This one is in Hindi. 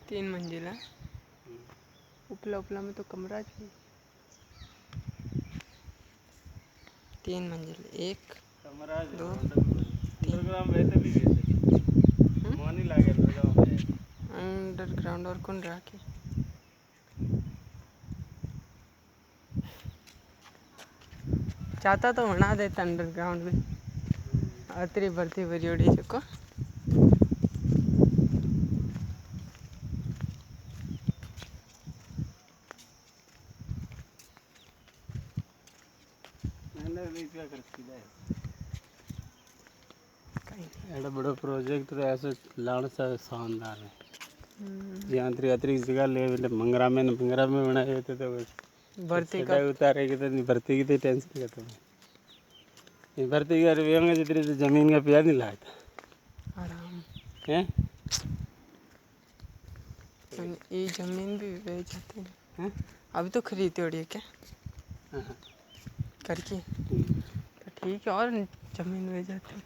तीन मंजिला उपला उपला में तो कमरा चाहिए। 3 मंजिल, 1 2 अंडरग्राउंड और कौन रहा के चाहता तो बना देता अंडरग्राउंड भी अतरी भर्ती भरी को एड़ा बड़ा प्रोजेक्ट तो ऐसे लाने से शानदार है। यहाँ अतिरिक्त जगह ले मंगरा में बनाए थे तो भर्ती का उतारे के तो भर्ती की तो टेंशन का तो भर्ती का रुपये जितनी तो जमीन का प्याज नहीं लाया था आराम हैं। ये जमीन भी बेच जाते हैं अभी तो खरीदते हो क्या करके तो ठीक है और जमीन बेच जाते हैं।